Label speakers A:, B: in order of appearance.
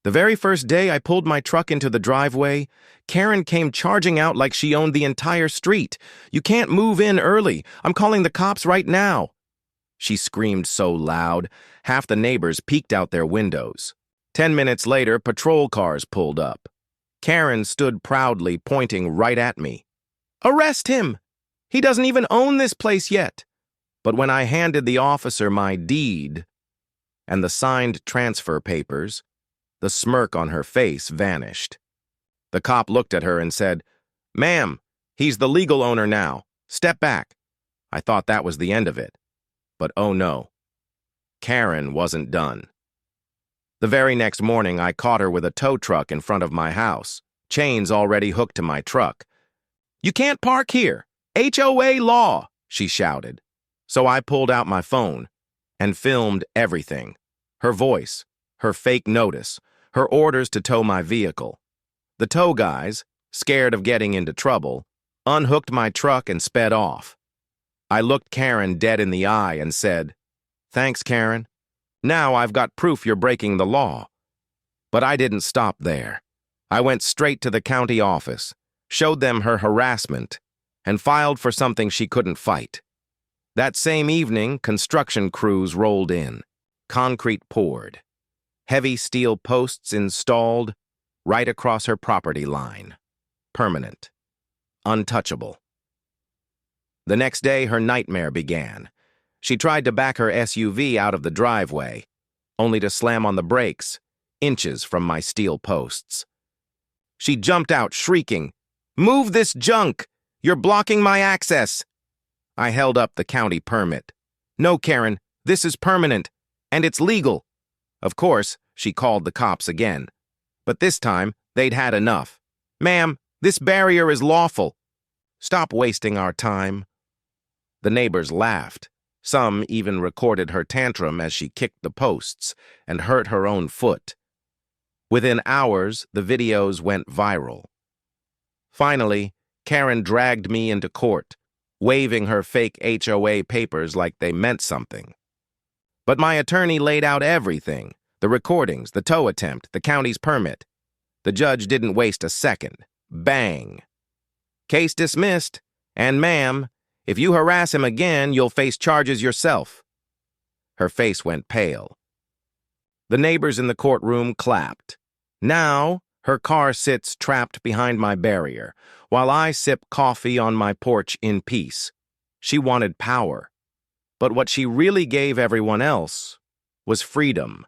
A: The very first day I pulled my truck into the driveway, Karen came charging out like she owned the entire street. "You can't move in early. I'm calling the cops right now." She screamed so loud, half the neighbors peeked out their windows. 10 minutes later, patrol cars pulled up. Karen stood proudly, pointing right at me. "Arrest him! He doesn't even own this place yet." But when I handed the officer my deed and the signed transfer papers, the smirk on her face vanished. The cop looked at her and said, "Ma'am, he's the legal owner now. Step back." I thought that was the end of it. But oh no, Karen wasn't done. The very next morning, I caught her with a tow truck in front of my house, chains already hooked to my truck. "You can't park here. HOA law," she shouted. So I pulled out my phone and filmed everything. Her voice, her fake notice, her orders to tow my vehicle. The tow guys, scared of getting into trouble, unhooked my truck and sped off. I looked Karen dead in the eye and said, "Thanks, Karen. Now I've got proof you're breaking the law." But I didn't stop there. I went straight to the county office, showed them her harassment, and filed for something she couldn't fight. That same evening, construction crews rolled in. Concrete poured. Heavy steel posts installed right across her property line. Permanent. Untouchable. The next day, her nightmare began. She tried to back her SUV out of the driveway, only to slam on the brakes, inches from my steel posts. She jumped out, shrieking, "Move this junk! You're blocking my access!" I held up the county permit. "No, Karen, this is permanent, and it's legal." Of course, she called the cops again. But this time, they'd had enough. "Ma'am, this barrier is lawful. Stop wasting our time." The neighbors laughed. Some even recorded her tantrum as she kicked the posts and hurt her own foot. Within hours, the videos went viral. Finally, Karen dragged me into court, waving her fake HOA papers like they meant something. But my attorney laid out everything: the recordings, the tow attempt, the county's permit. The judge didn't waste a second. Bang! "Case dismissed, and ma'am, if you harass him again, you'll face charges yourself." Her face went pale. The neighbors in the courtroom clapped. Now, her car sits trapped behind my barrier, while I sip coffee on my porch in peace. She wanted power. But what she really gave everyone else was freedom.